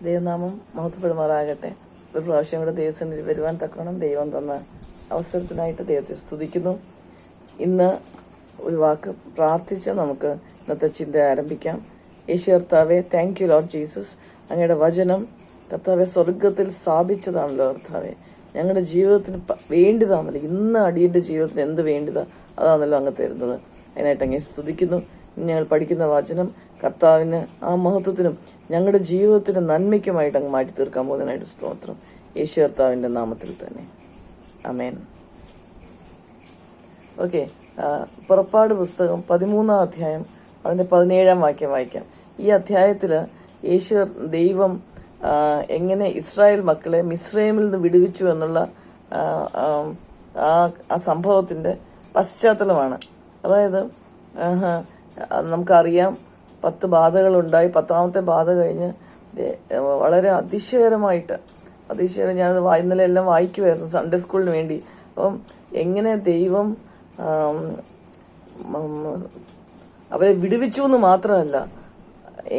ദൈവനാമം മഹത്വപ്പെടുമാറാകട്ടെ. ഒരു പ്രാവശ്യം കൂടെ ദൈവസന്നിധി വരുവാൻ തക്കവണ്ണം ദൈവം തന്ന അവസരത്തിനായിട്ട് ദൈവത്തെ സ്തുതിക്കുന്നു. ഇന്ന് ഒരു വാക്ക് പ്രാർത്ഥിച്ച് നമുക്ക് ഇന്നത്തെ ചിന്ത ആരംഭിക്കാം. യേശു കർത്താവെ, താങ്ക് യു ലോർഡ് ജീസസ്. അങ്ങയുടെ വചനം കർത്താവെ സ്വർഗത്തിൽ സ്ഥാപിച്ചതാണല്ലോ കർത്താവെ. ഞങ്ങളുടെ ജീവിതത്തിന് വേണ്ടിയതാണല്ലോ. ഇന്ന് അടിയൻ്റെ ജീവിതത്തിന് എന്ത് വേണ്ടിയതാ അതാണല്ലോ അങ്ങ് തരുന്നത്. അതിനായിട്ട് അങ്ങേ സ്തുതിക്കുന്നു. ഞങ്ങൾ പഠിക്കുന്ന വചനം കർത്താവിന് ആ മഹത്വത്തിനും ഞങ്ങളുടെ ജീവിതത്തിന് നന്മയ്ക്കുമായിട്ട് അങ്ങ് മാറ്റി തീർക്കാൻ പോകുന്നതിനായിട്ട് സ്തോത്രം. യേശു കർത്താവിൻ്റെ നാമത്തിൽ തന്നെ ആമേൻ. ഓക്കെ, പുറപ്പാട് പുസ്തകം 13-ാം അധ്യായം അതിൻ്റെ 17-ാം വാക്യം വായിക്കാം. ഈ അധ്യായത്തിൽ ദൈവം എങ്ങനെ ഇസ്രായേൽ മക്കളെ മിസ്രൈമിൽ നിന്ന് വിടുവിച്ചു എന്നുള്ള ആ സംഭവത്തിൻ്റെ പശ്ചാത്തലമാണ്. അതായത് നമുക്കറിയാം 10 ബാധകളുണ്ടായി. 10ാമത്തെ ബാധ കഴിഞ്ഞ് വളരെ അതിശയകരം ഞാനത് ഇന്നലെ എല്ലാം വായിക്കുമായിരുന്നു സൺഡേ സ്കൂളിന് വേണ്ടി. അപ്പം എങ്ങനെ ദൈവം അവരെ വിടുവിച്ചു എന്ന് മാത്രമല്ല,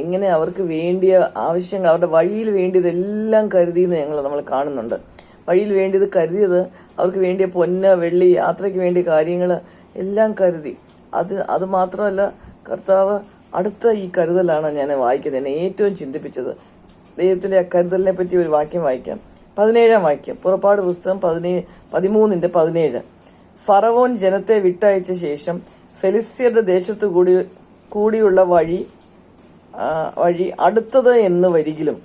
എങ്ങനെ അവർക്ക് വേണ്ടിയ ആവശ്യങ്ങൾ അവരുടെ വഴിയിൽ വേണ്ടിയതെല്ലാം കരുതിയെന്ന് നമ്മൾ കാണുന്നുണ്ട്. വഴിയിൽ വേണ്ടിയത് കരുതിയത്, അവർക്ക് വേണ്ടിയ പൊന്ന് വെള്ളി യാത്രയ്ക്ക് വേണ്ടിയ കാര്യങ്ങൾ എല്ലാം കരുതി. അത് മാത്രമല്ല, കർത്താവ് അടുത്ത ഈ കരുതലാണ് ഞാൻ വായിക്കുന്നത്. എന്നെ ഏറ്റവും ചിന്തിപ്പിച്ചത് ദൈവത്തിന്റെ ആ കരുതലിനെ പറ്റി ഒരു വാക്യം വായിക്കാം. 17-ാം വാക്യം, പുറപ്പാട് പുസ്തകം 13:17. ഫറവോൻ ജനത്തെ വിട്ടയച്ച ശേഷം ഫെലിസ്ത്യരുടെ ദേശത്തു കൂടിയുള്ള വഴി അടുത്തത് എന്ന് വരികിലും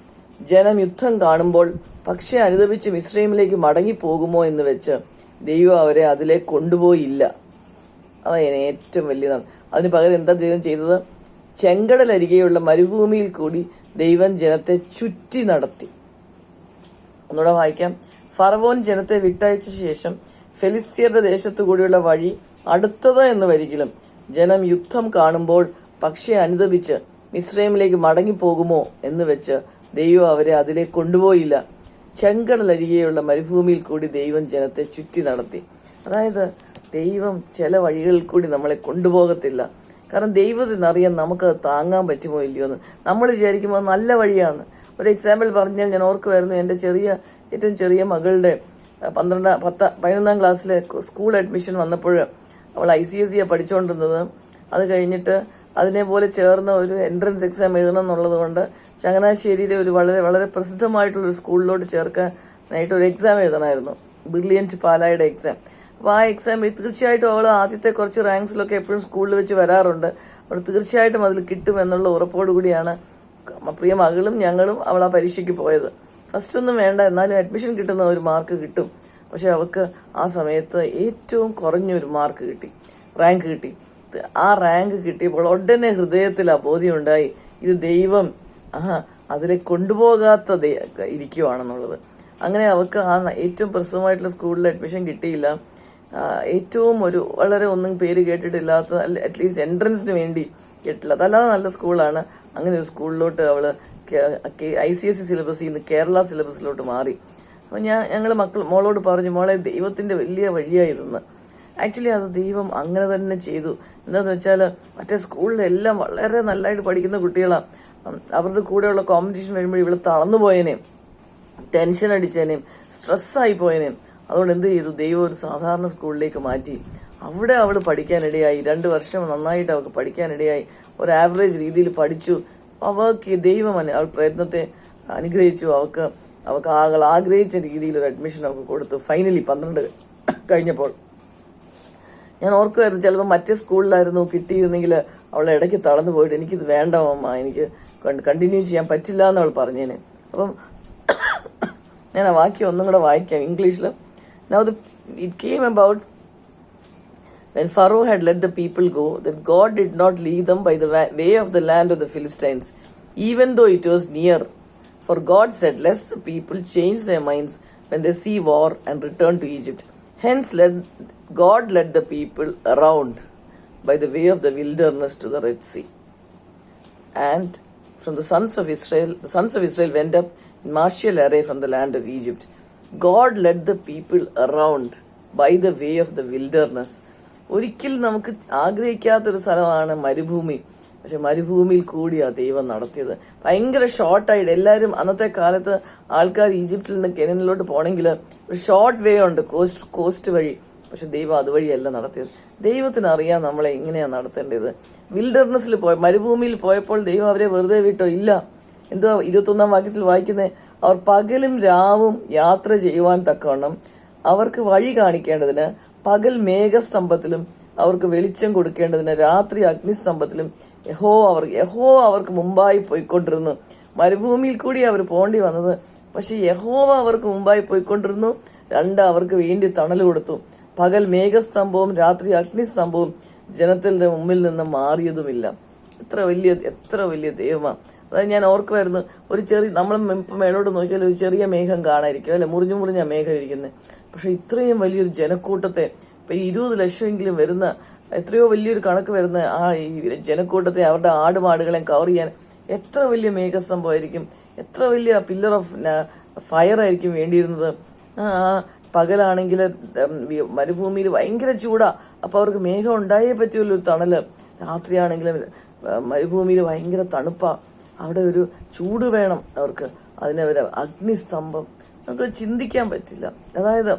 ജനം യുദ്ധം കാണുമ്പോൾ പക്ഷെ അനുദപിച്ച് മിസ്രൈമിലേക്ക് മടങ്ങിപ്പോകുമോ എന്ന് വെച്ച് ദൈവം അവരെ അതിലേക്ക് കൊണ്ടുപോയില്ല. അതാണ് ഏറ്റവും വലിയതാണ്. അതിന് പകരം എന്താ ദൈവം ചെയ്തത്? ചെങ്കടലരികെയുള്ള മരുഭൂമിയിൽ കൂടി ദൈവം ജനത്തെ ചുറ്റി നടത്തി. ഒന്നുകൂടെ വായിക്കാം. ഫറവോൻ ജനത്തെ വിട്ടയച്ച ശേഷം ഫെലിസ്ത്യരുടെ ദേശത്തു കൂടിയുള്ള വഴി അടുത്തത് എന്ന് വരികിലും ജനം യുദ്ധം കാണുമ്പോൾ പക്ഷെ അനുദപിച്ച് മിസ്രൈമിലേക്ക് മടങ്ങിപ്പോകുമോ എന്ന് വെച്ച് ദൈവം അവരെ അതിലേക്ക് കൊണ്ടുപോയില്ല. ചെങ്കടലരികെയുള്ള മരുഭൂമിയിൽ കൂടി ദൈവം ജനത്തെ ചുറ്റി നടത്തി. അതായത് ദൈവം ചില വഴികളിൽ കൂടി നമ്മളെ കൊണ്ടുപോകത്തില്ല. കാരണം ദൈവത്തിനറിയാൻ നമുക്കത് താങ്ങാൻ പറ്റുമോ ഇല്ലയോ എന്ന്. നമ്മൾ വിചാരിക്കുമ്പോൾ നല്ല വഴിയാണ്. ഒരു എക്സാമ്പിൾ പറഞ്ഞാൽ ഞാൻ ഓർക്കുമായിരുന്നു, എൻ്റെ ഏറ്റവും ചെറിയ മകളുടെ 11ാം ക്ലാസ്സിലെ സ്കൂൾ അഡ്മിഷൻ വന്നപ്പോൾ അവൾ ICSE പഠിച്ചുകൊണ്ടിരുന്നത്. അത് കഴിഞ്ഞിട്ട് അതിനെപ്പോലെ ചേർന്ന ഒരു എൻട്രൻസ് എക്സാം എഴുതണം എന്നുള്ളത് കൊണ്ട് ചങ്ങനാശ്ശേരിയിലെ ഒരു വളരെ വളരെ പ്രസിദ്ധമായിട്ടുള്ളൊരു സ്കൂളിലോട്ട് ചേർക്കാനായിട്ട് ഒരു എക്സാം എഴുതണമായിരുന്നു, ബ്രില്യൻറ്റ് പാലായുടെ എക്സാം. അപ്പോൾ ആ എക്സാം തീർച്ചയായിട്ടും അവൾ ആദ്യത്തെ കുറച്ച് റാങ്ക്സിലൊക്കെ എപ്പോഴും സ്കൂളിൽ വെച്ച് വരാറുണ്ട്. അവൾ തീർച്ചയായിട്ടും അതിൽ കിട്ടും എന്നുള്ള ഉറപ്പോടുകൂടിയാണ് പ്രിയ മകളും ഞങ്ങളും അവൾ ആ പരീക്ഷയ്ക്ക് പോയത്. ഫസ്റ്റൊന്നും വേണ്ട, എന്നാലും അഡ്മിഷൻ കിട്ടുന്ന ഒരു മാർക്ക് കിട്ടും. പക്ഷെ അവൾക്ക് ആ സമയത്ത് ഏറ്റവും കുറഞ്ഞൊരു മാർക്ക് കിട്ടി, റാങ്ക് കിട്ടി. ആ റാങ്ക് കിട്ടിയപ്പോൾ ഉടനെ ഹൃദയത്തിൽ ആ ബോധ്യമുണ്ടായി, ഇത് ദൈവം അതിലെ കൊണ്ടുപോകാത്ത ഇരിക്കുവാണെന്നുള്ളത്. അങ്ങനെ അവൾക്ക് ആ ഏറ്റവും പ്രസിദ്ധമായിട്ടുള്ള സ്കൂളിൽ അഡ്മിഷൻ കിട്ടിയില്ല. ഏറ്റവും വളരെ ഒന്നും പേര് കേട്ടിട്ടില്ലാത്ത, അറ്റ്ലീസ്റ്റ് എൻട്രൻസിന് വേണ്ടി കേട്ടില്ല, അതല്ലാതെ നല്ല സ്കൂളാണ്. അങ്ങനെ ഒരു സ്കൂളിലോട്ട് അവള് ICSE സിലബസിൽ നിന്ന് കേരള സിലബസിലോട്ട് മാറി. അപ്പോൾ ഞങ്ങൾ മോളോട് പറഞ്ഞു, മോളെ ദൈവത്തിന്റെ വലിയ വഴിയായിരുന്നു. ആക്ച്വലി അത് ദൈവം അങ്ങനെ തന്നെ ചെയ്തു. എന്താന്ന് വെച്ചാൽ മറ്റേ സ്കൂളിലെല്ലാം വളരെ നല്ലതായിട്ട് പഠിക്കുന്ന കുട്ടികളാണ്. അവരുടെ കൂടെയുള്ള കോമ്പറ്റീഷൻ വരുമ്പോൾ ഇവള് തളർന്നു പോയതിനേയും ടെൻഷൻ അടിച്ചതിനേയും സ്ട്രെസ്സായി പോയതിനേയും അതുകൊണ്ട് എന്ത് ചെയ്തു? ദൈവം ഒരു സാധാരണ സ്കൂളിലേക്ക് മാറ്റി. അവിടെ അവൾ പഠിക്കാനിടയായി. 2 വർഷം നന്നായിട്ട് അവൾക്ക് പഠിക്കാനിടയായി. ഒരു ആവറേജ് രീതിയിൽ പഠിച്ചു. അവൾക്ക് ദൈവം അവൾ പ്രയത്നത്തെ അനുഗ്രഹിച്ചു. അവൾക്ക് ആഗ്രഹിച്ച രീതിയിൽ ഒരു അഡ്മിഷൻ അവൾക്ക് കൊടുത്തു. ഫൈനലി 12 കഴിഞ്ഞപ്പോൾ ഞാൻ ഓർക്കുമായിരുന്നു, ചിലപ്പോൾ മറ്റേ സ്കൂളിലായിരുന്നു കിട്ടിയിരുന്നെങ്കിൽ അവളെ ഇടയ്ക്ക് തളർന്നു പോയിട്ട് എനിക്കിത് വേണ്ട അമ്മ, എനിക്ക് കണ്ടിന്യൂ ചെയ്യാൻ പറ്റില്ല എന്ന് അവൾ പറഞ്ഞേനെ. അപ്പം ഞാൻ ആ വാക്യം ഒന്നും കൂടെ വായിക്കാം ഇംഗ്ലീഷിൽ. Now it came about when Pharaoh had let the people go, that God did not lead them by the way of the land of the Philistines, even though it was near. For God said, lest the people change their minds when they see war and return to Egypt. Hence God led the people around by the way of the wilderness to the Red Sea. And from the sons of Israel went up in martial array from the land of Egypt. God led the people around by the way of the wilderness. ഒരിക്കൽ നമുക്ക് ആഗ്രഹിക്കാത്തൊരു സ്ഥലമാണ് മരുഭൂമി. പക്ഷെ മരുഭൂമിയിൽ കൂടിയാ ദൈവം നടത്തിയത്. ഭയങ്കര ഷോർട്ടായിട്ട് എല്ലാവരും അന്നത്തെ കാലത്ത് ആൾക്കാർ ഈജിപ്തിൽ നിന്ന് കെനനിലോട്ട് പോകണമെങ്കിൽ ഒരു ഷോർട്ട് വേ ഉണ്ട്, കോസ്റ്റ് വഴി. പക്ഷെ ദൈവം അതുവഴിയല്ല നടത്തിയത്. ദൈവത്തിന് അറിയാം നമ്മളെ എങ്ങനെയാണ് നടത്തേണ്ടത്. വിൽഡർനെസ്സിൽ മരുഭൂമിയിൽ പോയപ്പോൾ ദൈവം അവരെ വെറുതെ വിട്ടോ? ഇല്ല. എന്തുവാ 21-ാം വാക്യത്തിൽ വായിക്കുന്നത്? അവർ പകലും രാവും യാത്ര ചെയ്യുവാൻ തക്കവണ്ണം അവർക്ക് വഴി കാണിക്കേണ്ടതിന് പകൽ മേഘസ്തംഭത്തിലും അവർക്ക് വെളിച്ചം കൊടുക്കേണ്ടതിന് രാത്രി അഗ്നിസ്തംഭത്തിലും യഹോ അവർക്ക് മുമ്പായി പോയിക്കൊണ്ടിരുന്നു. മരുഭൂമിയിൽ കൂടി അവർ പോകേണ്ടി വന്നത്, പക്ഷെ യഹോവ അവർക്ക് മുമ്പായി പോയിക്കൊണ്ടിരുന്നു. അവർക്ക് വേണ്ടി തണൽ കൊടുത്തു. പകൽ മേഘസ്തംഭവും രാത്രി അഗ്നിസ്തംഭവും ജനത്തിന്റെ മുമ്പിൽ നിന്ന് മാറിയതുമില്ല. എത്ര വലിയ ദൈവമാണ്. അതായത് ഞാൻ ഓർക്കുമായിരുന്നു, ഒരു ചെറിയ നമ്മൾ ഇപ്പം മേലോട്ട് നോക്കിയാൽ ഒരു ചെറിയ മേഘം കാണാതിരിക്കും അല്ലെ, മുറിഞ്ഞ മേഘം ഇരിക്കുന്നത്. പക്ഷെ ഇത്രയും വലിയൊരു ജനക്കൂട്ടത്തെ, ഇപ്പൊ 20 ലക്ഷമെങ്കിലും വരുന്ന, എത്രയോ വലിയൊരു കണക്ക് വരുന്ന ആ ഈ ജനക്കൂട്ടത്തെ, അവരുടെ ആടുമാടുകളെ കവർ ചെയ്യാൻ എത്ര വലിയ മേഘസ്തംഭമായിരിക്കും, എത്ര വലിയ പില്ലർ ഓഫ് ഫയർ ആയിരിക്കും വേണ്ടിയിരുന്നത്. പകലാണെങ്കിൽ മരുഭൂമിയിൽ ഭയങ്കര ചൂടാ, അപ്പൊ അവർക്ക് മേഘം ഉണ്ടായേ പറ്റുമല്ലോ തണല്. രാത്രിയാണെങ്കിലും മരുഭൂമിയിൽ ഭയങ്കര തണുപ്പാ, അവിടെ ഒരു ചൂട് വേണം അവർക്ക്. അതിനവര് അഗ്നിസ്തംഭം, നമുക്ക് ചിന്തിക്കാൻ പറ്റില്ല. അതായത്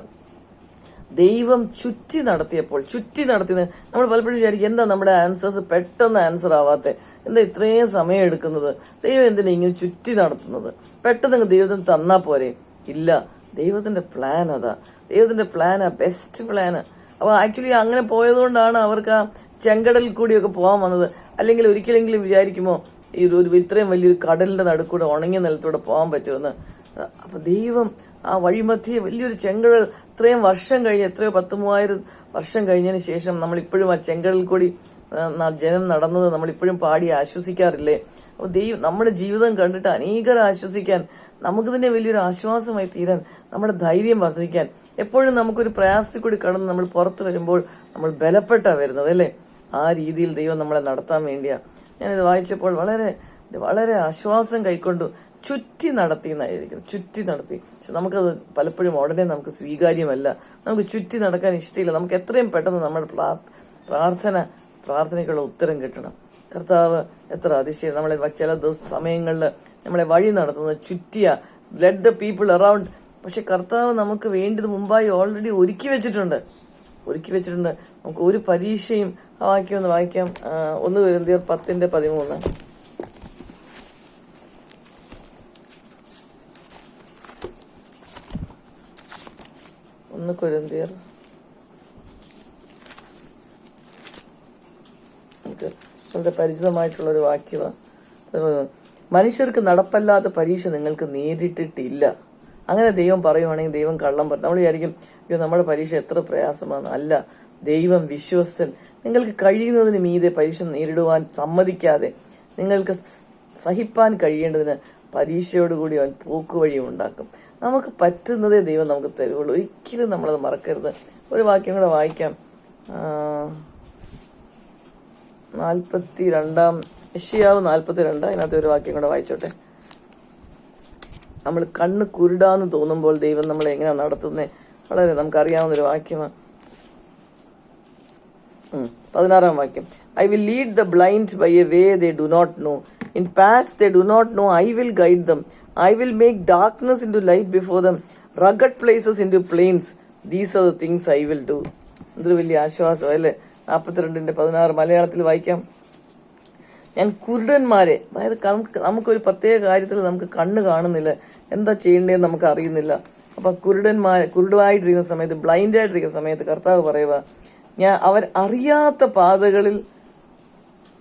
ദൈവം ചുറ്റി നടത്തിയത് നമ്മൾ പലപ്പോഴും വിചാരിക്കും, എന്താ നമ്മുടെ ആൻസേഴ്സ് പെട്ടെന്ന് ആൻസർ ആവാത്തെ, എന്താ ഇത്രയും സമയം എടുക്കുന്നത്, ദൈവം എന്തിനാ ഇങ്ങനെ ചുറ്റി നടത്തുന്നത്, പെട്ടെന്ന് ദൈവത്തിന് തന്നാ പോരെ? ഇല്ല, ദൈവത്തിന്റെ പ്ലാൻ അതാ. ദൈവത്തിന്റെ പ്ലാനാ ബെസ്റ്റ് പ്ലാന്. അപ്പൊ ആക്ച്വലി അങ്ങനെ പോയതുകൊണ്ടാണ് അവർക്ക് ആ ചെങ്കടലിൽ കൂടിയൊക്കെ പോകാൻ വന്നത്. അല്ലെങ്കിൽ ഒരിക്കലെങ്കിലും വിചാരിക്കുമോ ഈ ഒരു ഇത്രയും വലിയൊരു കടലിന്റെ നടുക്കൂടെ ഉണങ്ങിയ നിലത്തൂടെ പോകാൻ പറ്റുമെന്ന്? അപ്പൊ ദൈവം ആ വഴിമധ്യേ വലിയൊരു ചെങ്കടൽ, ഇത്രയും വർഷം കഴിഞ്ഞ്, എത്രയോ 10,000-3000 വർഷം കഴിഞ്ഞതിന് ശേഷം നമ്മളിപ്പോഴും ആ ചെങ്കടലിൽ കൂടി ജനം നടന്നത് നമ്മളിപ്പോഴും പാടി ആശ്വസിക്കാറില്ലേ? അപ്പോൾ നമ്മുടെ ജീവിതം കണ്ടിട്ട് അനേകരെ ആശ്വസിക്കാൻ, നമുക്ക് തന്നെ വലിയൊരു ആശ്വാസമായി തീരാൻ, നമ്മുടെ ധൈര്യം വർദ്ധിക്കാൻ, എപ്പോഴും നമുക്കൊരു പ്രയാസത്തിൽ കൂടി കടന്ന് നമ്മൾ പുറത്ത് വരുമ്പോൾ നമ്മൾ ബലപ്പെട്ടാ വരുന്നത് അല്ലേ? ആ രീതിയിൽ ദൈവം നമ്മളെ നടത്താൻ വേണ്ടിയാ. ഞാനിത് വായിച്ചപ്പോൾ വളരെ ആശ്വാസം കൈക്കൊണ്ടു. ചുറ്റി നടത്തി എന്നായിരിക്കും, ചുറ്റി നടത്തി. പക്ഷെ നമുക്കത് പലപ്പോഴും ഉടനെ നമുക്ക് സ്വീകാര്യമല്ല. നമുക്ക് ചുറ്റി നടക്കാൻ ഇഷ്ടമില്ല. നമുക്ക് എത്രയും പെട്ടെന്ന് നമ്മുടെ പ്രാർത്ഥനയ്ക്കുള്ള ഉത്തരം കിട്ടണം. കർത്താവ് എത്ര അതിശയം! നമ്മളെ ചില സമയങ്ങളിൽ നമ്മളെ വഴി നടത്തുന്നത് ചുറ്റിയ, ലെറ്റ് ദ പീപ്പിൾ അറൌണ്ട്. പക്ഷെ കർത്താവ് നമുക്ക് വേണ്ടത് മുമ്പായി ഓൾറെഡി ഒരുക്കി വെച്ചിട്ടുണ്ട്. നമുക്ക് ഒരു പരീക്ഷയും ആ വാക്യം ഒന്ന് വായിക്കാം. 1 കൊരിന്ത്യർ 10:13. 1 കൊരിന്ത്യർ വളരെ പരിചിതമായിട്ടുള്ളൊരു വാക്യമാണ്. മനുഷ്യർക്ക് നടപ്പല്ലാത്ത പരീക്ഷ നിങ്ങൾക്ക് നേരിട്ടിട്ടില്ല. അങ്ങനെ ദൈവം പറയുവാണെങ്കിൽ ദൈവം കള്ളം പറയും. നമ്മൾ വിചാരിക്കും, അയ്യോ നമ്മുടെ പരീക്ഷ എത്ര പ്രയാസമാണ്. അല്ല, ദൈവം വിശ്വസ്തൻ. നിങ്ങൾക്ക് കഴിയുന്നതിന് മീതെ പരീക്ഷ നേരിടുവാൻ സമ്മതിക്കാതെ നിങ്ങൾക്ക് സഹിപ്പാൻ കഴിയേണ്ടതിന് പരീക്ഷയോടുകൂടി അവൻ പോക്കുവഴിയും ഉണ്ടാക്കും. നമുക്ക് പറ്റുന്നതേ ദൈവം നമുക്ക് തരുള്ളൂ. ഒരിക്കലും നമ്മളത് മറക്കരുത്. ഒരു വാക്യം കൂടെ വായിക്കാം. 42 യെശയ്യാവ് 42. അതിനകത്ത് ഒരു വാക്യം കൂടെ വായിച്ചോട്ടെ. നമ്മൾ കണ്ണ് കുരുടാന്ന് തോന്നുമ്പോൾ ദൈവം നമ്മളെ എങ്ങനെ നടത്തുന്നത് വളരെ നമുക്കറിയാവുന്നൊരു വാക്യമാണ്. 16-ാം വാക്യം. I will lead the blind by a way they do not know. In paths they do not know, I will guide them. I will make darkness into light before them, rugged places into plains. These are the things I will do. ഇതൊരു വലിയ ആശ്വാസം അല്ലേ? 42:16 മലയാളത്തിൽ വായിക്കാം. ഞാൻ കുരുടന്മാരെ, അതായത് നമുക്കൊരു പ്രത്യേക കാര്യത്തിൽ നമുക്ക് കണ്ണ് കാണുന്നില്ല, എന്താ ചെയ്യേണ്ടതെന്ന് നമുക്ക് അറിയുന്നില്ല. അപ്പൊ കുരുടായിട്ടിരിക്കുന്ന സമയത്ത്, ബ്ലൈൻഡ് ആയിട്ടിരിക്കുന്ന സമയത്ത് കർത്താവ് പറയുക, അവർ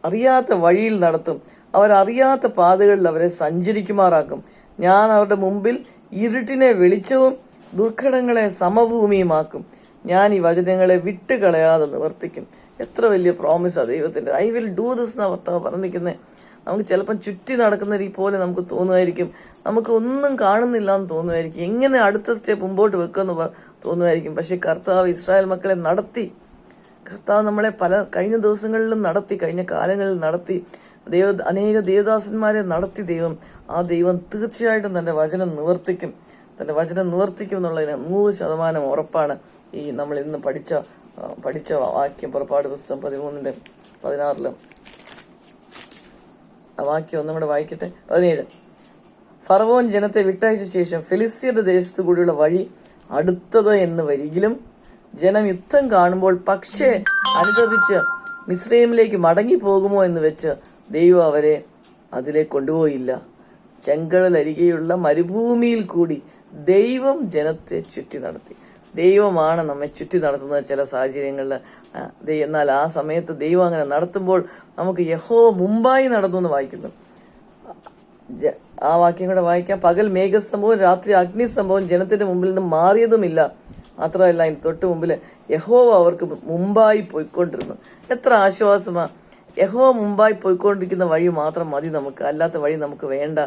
അറിയാത്ത വഴിയിൽ നടത്തും, അവരറിയാത്ത പാതകളിൽ അവരെ സഞ്ചരിക്കുമാറാക്കും. ഞാൻ അവരുടെ മുമ്പിൽ ഇരുട്ടിനെ വെളിച്ചവും ദുർഘടങ്ങളെ സമഭൂമിയുമാക്കും. ഞാൻ ഈ വചനങ്ങളെ വിട്ടുകളയാതെ നിവർത്തിക്കും. എത്ര വലിയ പ്രോമിസാ ദൈവത്തിന്റെ. ഐ വിൽ ഡൂ ദിസ് എന്നാ ഭർത്താവ് പറഞ്ഞിരിക്കുന്നത്. നമുക്ക് ചിലപ്പം ചുറ്റി നടക്കുന്ന പോലെ നമുക്ക് തോന്നുമായിരിക്കും, നമുക്ക് ഒന്നും കാണുന്നില്ല എന്ന് തോന്നുമായിരിക്കും, എങ്ങനെ അടുത്ത സ്റ്റെപ്പ് മുമ്പോട്ട് വെക്കുമെന്ന് തോന്നുമായിരിക്കും. പക്ഷെ കർത്താവ് ഇസ്രായേൽ മക്കളെ നടത്തി. കർത്താവ് നമ്മളെ കഴിഞ്ഞ ദിവസങ്ങളിലും നടത്തി, കഴിഞ്ഞ കാലങ്ങളിൽ നടത്തി. അനേക ദേവദാസന്മാരെ നടത്തി ദൈവം. ആ ദൈവം തീർച്ചയായിട്ടും തന്റെ വചനം നിവർത്തിക്കും എന്നുള്ളതിന് 100% ഉറപ്പാണ്. ഈ നമ്മൾ ഇന്ന് പഠിച്ച വാക്യം, പുറപ്പാട് പുസ്തകം 13:16. ആ വാക്യം ഒന്നും കൂടെ വായിക്കട്ടെ. 17. ഫറവോൻ ജനത്തെ വിട്ടയച്ച ശേഷം ഫെലിസ്ത്യരുടെ ദേശത്തു കൂടിയുള്ള വഴി അടുത്തത് എന്ന് വരികിലും ജനം യുദ്ധം കാണുമ്പോൾ പക്ഷേ അനുതപിച്ച് മിസ്രൈമിലേക്ക് മടങ്ങി പോകുമോ എന്ന് വെച്ച് ദൈവം അവരെ അതിലെ കൊണ്ടുപോയില്ല. ചെങ്കടലരികെയുള്ള മരുഭൂമിയിൽ കൂടി ദൈവം ജനത്തെ ചുറ്റി നടത്തി. ദൈവമാണ് നമ്മെ ചുറ്റി നടത്തുന്നത് ചില സാഹചര്യങ്ങളിൽ. എന്നാൽ ആ സമയത്ത് ദൈവം അങ്ങനെ നടത്തുമ്പോൾ നമുക്ക് യഹോവ മുമ്പായി നടന്നു എന്ന് വായിക്കുന്നു. ആ വാക്യം കൂടെ വായിക്കാം. പകൽ മേഘസംഭവം രാത്രി അഗ്നിസംഭവം ജനത്തിന്റെ മുമ്പിൽ നിന്ന് മാറിയതുമില്ല. മാത്രമല്ല അതിന് തൊട്ട് മുമ്പിൽ യഹോവ അവർക്ക് മുമ്പായി പോയിക്കൊണ്ടിരുന്നു. എത്ര ആശ്വാസമാ! യഹോവ മുമ്പായി പോയിക്കൊണ്ടിരിക്കുന്ന വഴി മാത്രം മതി നമുക്ക്, അല്ലാത്ത വഴി നമുക്ക് വേണ്ട.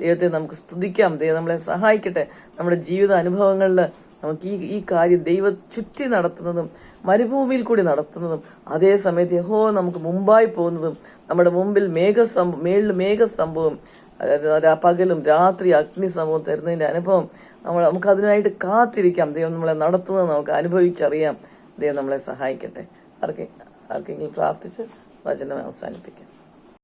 ദൈവത്തെ നമുക്ക് സ്തുതിക്കാം. ദൈവം നമ്മളെ സഹായിക്കട്ടെ. നമ്മുടെ ജീവിത അനുഭവങ്ങളിൽ നമുക്ക് ഈ കാര്യം ദൈവം ചുറ്റി നടത്തുന്നതും മരുഭൂമിയിൽ കൂടി നടത്തുന്നതും അതേ സമയത്ത് യഹോവ നമുക്ക് മുമ്പായി പോകുന്നതും നമ്മുടെ മുമ്പിൽ മേളിൽ മേഘസംഭവം പകലും രാത്രി അഗ്നിസംഭവം തരുന്നതിന്റെ അനുഭവം നമുക്ക് അതിനായിട്ട് കാത്തിരിക്കാം. ദൈവം നമ്മളെ നടത്തുന്നത് നമുക്ക് അനുഭവിച്ചറിയാം. ദൈവം നമ്മളെ സഹായിക്കട്ടെ. ആർക്കെങ്കിലും പ്രാർത്ഥിച്ച് വചനം അവസാനിപ്പിക്കാം.